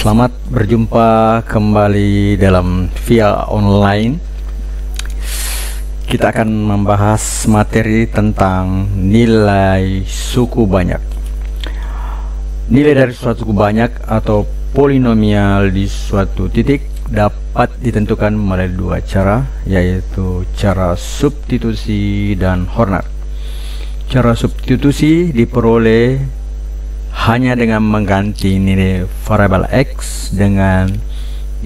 Selamat berjumpa kembali dalam via online. Kita akan membahas materi tentang nilai suku banyak. Nilai dari suatu suku banyak atau polinomial di suatu titik dapat ditentukan melalui dua cara, yaitu cara substitusi dan Horner. Cara substitusi diperoleh hanya dengan mengganti nilai variabel X dengan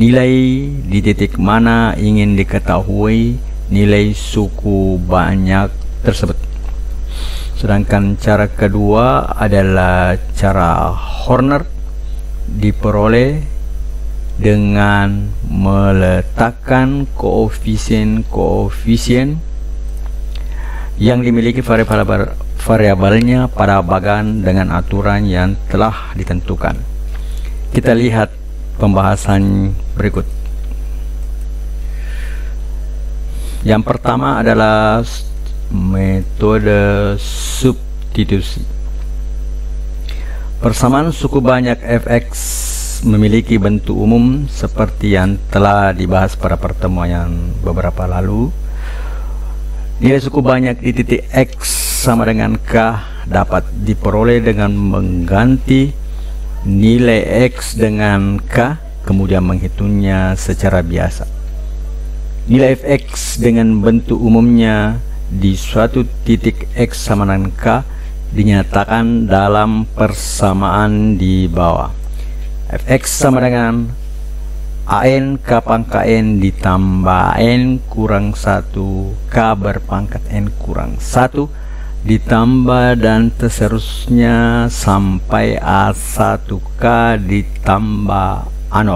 nilai di titik mana ingin diketahui nilai suku banyak tersebut. Sedangkan cara kedua adalah cara Horner, diperoleh dengan meletakkan koefisien yang dimiliki variabelnya pada bagan dengan aturan yang telah ditentukan. Kita lihat pembahasan berikut. Yang pertama adalah metode substitusi. Persamaan suku banyak fx memiliki bentuk umum seperti yang telah dibahas pada pertemuan yang beberapa lalu. Nilai suku banyak di titik X sama dengan K dapat diperoleh dengan mengganti nilai X dengan K, kemudian menghitungnya secara biasa. Nilai fx dengan bentuk umumnya di suatu titik X sama dengan K dinyatakan dalam persamaan di bawah. Fx sama dengan an k pangkat n ditambah n kurang 1 k berpangkat n kurang 1 ditambah dan seterusnya sampai a1k ditambah a0.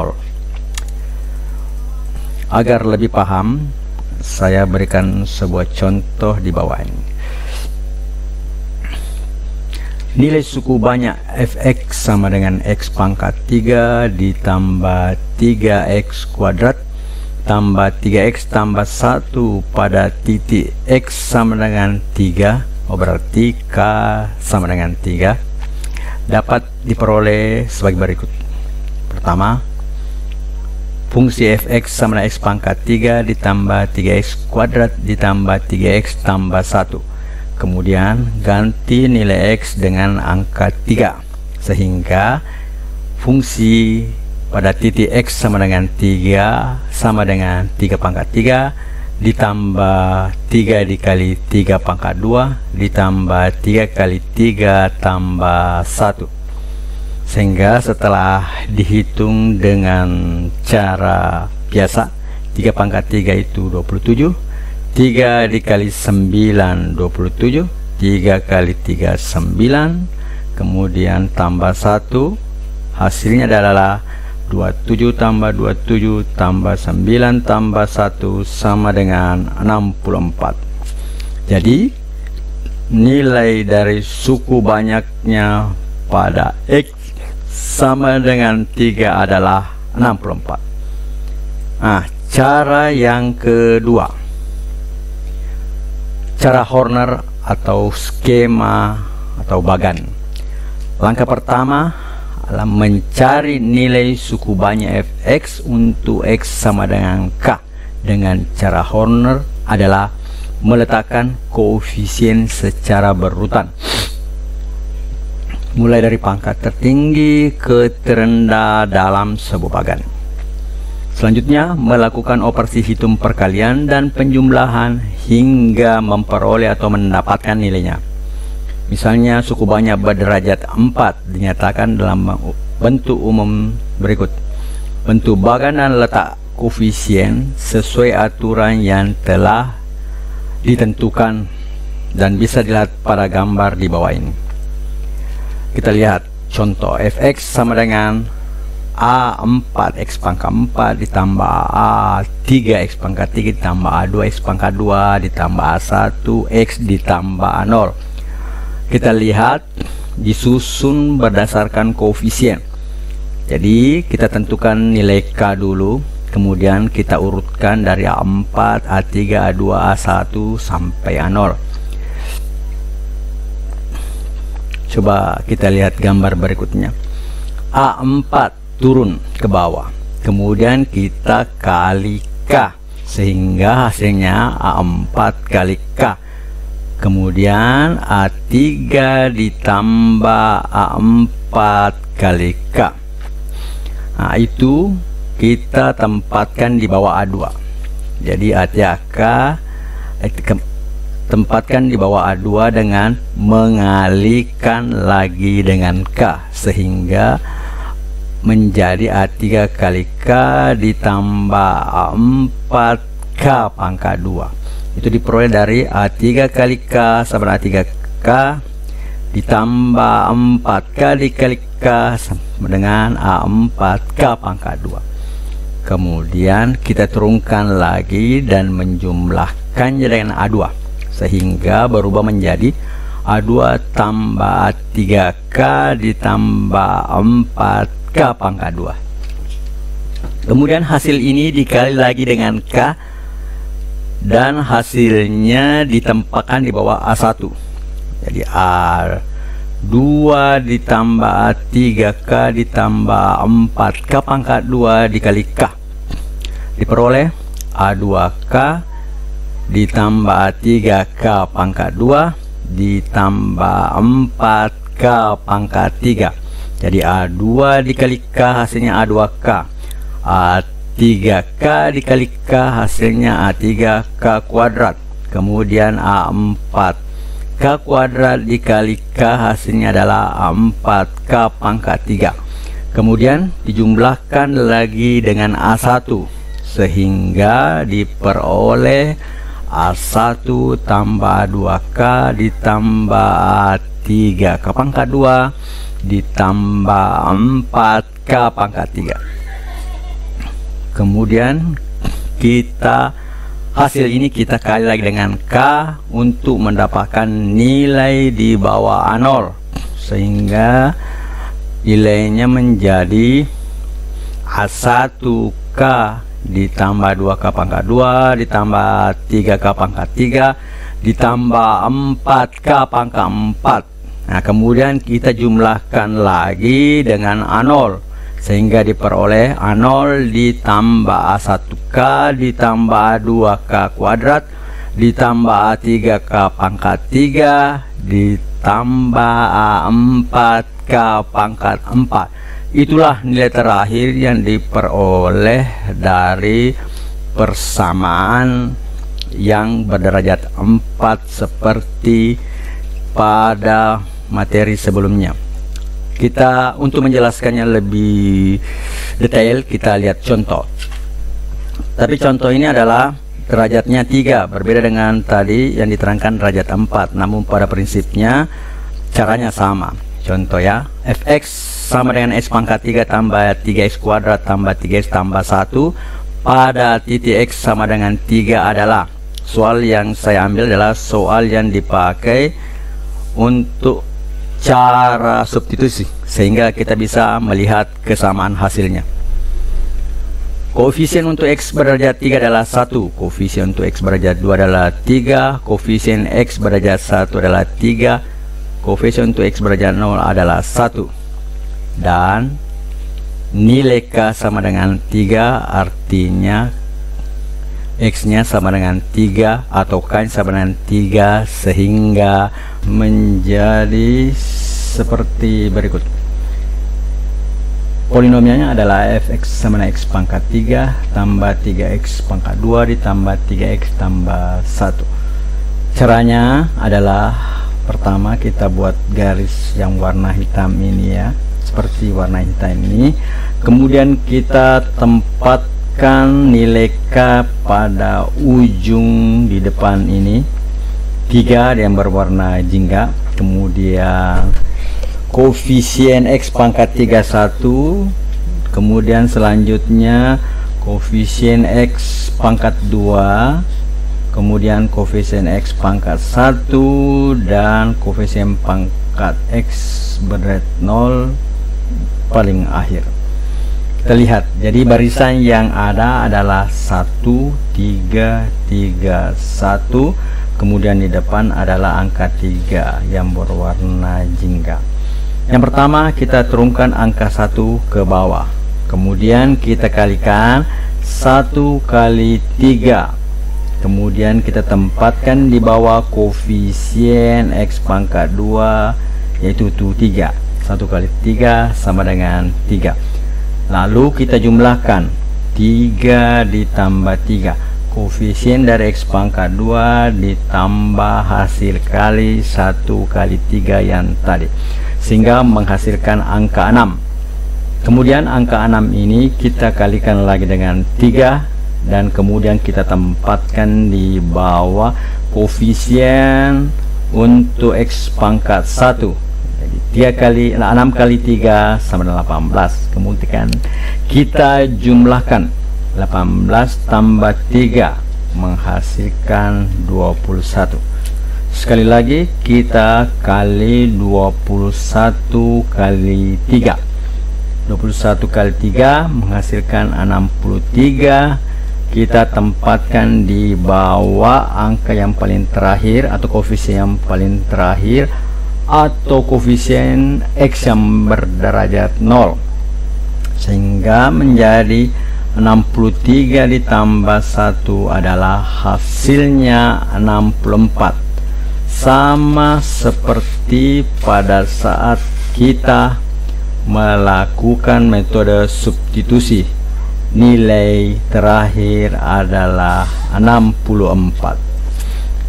Agar lebih paham, saya berikan sebuah contoh di bawah ini. Nilai suku banyak fx sama dengan x pangkat 3 ditambah 3x kuadrat tambah 3x tambah 1 pada titik x sama dengan 3, berarti k sama dengan 3, dapat diperoleh sebagai berikut. Pertama, fungsi fx sama dengan x pangkat 3 ditambah 3x kuadrat ditambah 3x tambah 1. Kemudian ganti nilai X dengan angka 3, sehingga fungsi pada titik X sama dengan 3 sama dengan 3 pangkat 3 ditambah 3 dikali 3 pangkat 2 ditambah 3 kali 3 tambah 1. Sehingga setelah dihitung dengan cara biasa, 3 pangkat 3 itu 27, 3 dikali 9 27, 3 kali 3 9, kemudian tambah 1, hasilnya adalah 27 tambah 27 tambah 9 tambah 1 sama dengan 64. Jadi nilai dari suku banyaknya pada X sama dengan 3 adalah 64. Nah, cara yang kedua, cara Horner atau skema atau bagan. Langkah pertama adalah mencari nilai suku banyak fx untuk x sama dengan k dengan cara Horner adalah meletakkan koefisien secara berurutan mulai dari pangkat tertinggi ke terendah dalam sebuah bagan. Selanjutnya, melakukan operasi hitung perkalian dan penjumlahan hingga memperoleh atau mendapatkan nilainya. Misalnya, suku banyak berderajat 4 dinyatakan dalam bentuk umum berikut. Bentuk bagan dan letak koefisien sesuai aturan yang telah ditentukan dan bisa dilihat pada gambar di bawah ini. Kita lihat contoh. Fx sama dengan A4 X pangkat 4 ditambah A3 X pangkat 3 ditambah A2 X pangkat 2 ditambah A1 X ditambah A0. Kita lihat disusun berdasarkan koefisien. Jadi kita tentukan nilai K dulu, kemudian kita urutkan dari A4, A3, A2, A1 sampai A0. Coba kita lihat gambar berikutnya. A4 turun ke bawah. Kemudian kita kali K, sehingga hasilnya A4 kali K. Kemudian A3 ditambah A4 kali K. Nah, itu kita tempatkan di bawah A2. Jadi A3K tempatkan di bawah A2 dengan mengalihkan lagi dengan K, sehingga menjadi A3 kali K ditambah A4 K pangkat 2. Itu diperoleh dari A3 kali K sama A3K ditambah 4K dikali K sama dengan A4K pangkat 2. Kemudian kita turunkan lagi dan menjumlahkannya dengan A2, sehingga berubah menjadi A2 tambah A3K ditambah 4K pangkat 2. Kemudian hasil ini dikali lagi dengan K dan hasilnya ditempatkan di bawah A1. Jadi A2 ditambah A3K ditambah 4K pangkat 2 dikali K, diperoleh A2K ditambah A3K pangkat 2 ditambah 4K pangkat 3. Jadi A2 dikali K hasilnya A2K, A3K dikali K hasilnya A3K kuadrat. Kemudian A4K kuadrat dikali K hasilnya adalah A4K pangkat 3. Kemudian dijumlahkan lagi dengan A1, sehingga diperoleh A1 tambah A2K ditambah A3K pangkat 2 ditambah 4K pangkat 3. Kemudian hasil ini kita kali lagi dengan K untuk mendapatkan nilai di bawah A0, sehingga nilainya menjadi A1K ditambah 2K pangkat 2 ditambah 3K pangkat 3 ditambah 4K pangkat 4. Nah, kemudian kita jumlahkan lagi dengan A0, sehingga diperoleh A0 ditambah A1K ditambah A2K kuadrat ditambah A3K pangkat 3 ditambah A4K pangkat 4. Itulah nilai terakhir yang diperoleh dari persamaan yang berderajat 4 seperti pada materi sebelumnya. Untuk menjelaskannya lebih detail, kita lihat contoh. Tapi contoh ini adalah derajatnya 3, berbeda dengan tadi yang diterangkan derajat 4, namun pada prinsipnya caranya sama. Contoh ya, fx sama dengan x pangkat 3 tambah 3x kuadrat tambah 3x tambah 1 pada titik x sama dengan 3 adalah, soal yang saya ambil adalah soal yang dipakai untuk cara substitusi, sehingga kita bisa melihat kesamaan hasilnya. Koefisien untuk x berderajat 3 adalah 1, koefisien untuk x berderajat 2 adalah 3, koefisien x berderajat 1 adalah 3, koefisien untuk x berderajat 0 adalah 1, dan nilai k sama dengan 3, artinya x nya sama dengan 3 atau k sama dengan 3, sehingga menjadi seperti berikut. Polinomialnya adalah fx sama dengan x pangkat 3 tambah 3x pangkat 2 ditambah 3x tambah 1. Caranya adalah, pertama kita buat garis yang warna hitam ini ya, seperti warna hitam ini. Kemudian kita tempatkan nilai k pada ujung di depan ini, 3 yang berwarna jingga. Kemudian koefisien x pangkat 3 1, kemudian selanjutnya koefisien x pangkat 2, kemudian koefisien x pangkat 1, dan koefisien pangkat x berderajat 0 paling akhir. Kita lihat, jadi barisan yang ada adalah 1 3 3 1, kemudian di depan adalah angka 3 yang berwarna jingga. Yang pertama kita turunkan angka 1 ke bawah, kemudian kita kalikan 1 kali 3, kemudian kita tempatkan di bawah koefisien X pangkat 2 yaitu 3. 1 kali 3 sama dengan 3. Lalu kita jumlahkan 3 ditambah 3, koefisien dari X pangkat 2 ditambah hasil kali 1 kali 3 yang tadi, sehingga menghasilkan angka 6. Kemudian angka 6 ini kita kalikan lagi dengan 3 dan kemudian kita tempatkan di bawah koefisien untuk X pangkat 1. Jadi 6 kali 3 sama dengan 18. Kemudian kita jumlahkan 18 tambah 3 menghasilkan 21. Sekali lagi kita kali 21 kali 3. 21 kali 3 menghasilkan 63. Kita tempatkan di bawah angka yang paling terakhir atau koefisien yang paling terakhir atau koefisien X yang berderajat 0, sehingga menjadi 63 ditambah 1 adalah hasilnya 64. Sama seperti pada saat kita melakukan metode substitusi, nilai terakhir adalah 64.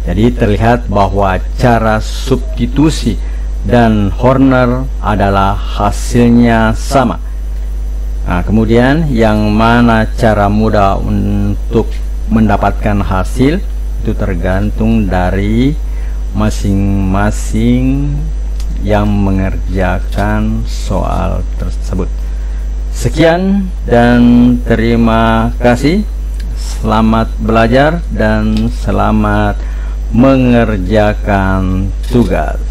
Jadi terlihat bahwa cara substitusi dan Horner adalah hasilnya sama. Nah, kemudian yang mana cara mudah untuk mendapatkan hasil itu tergantung dari masing-masing yang mengerjakan soal tersebut. Sekian dan terima kasih. Selamat belajar dan selamat mengerjakan tugas.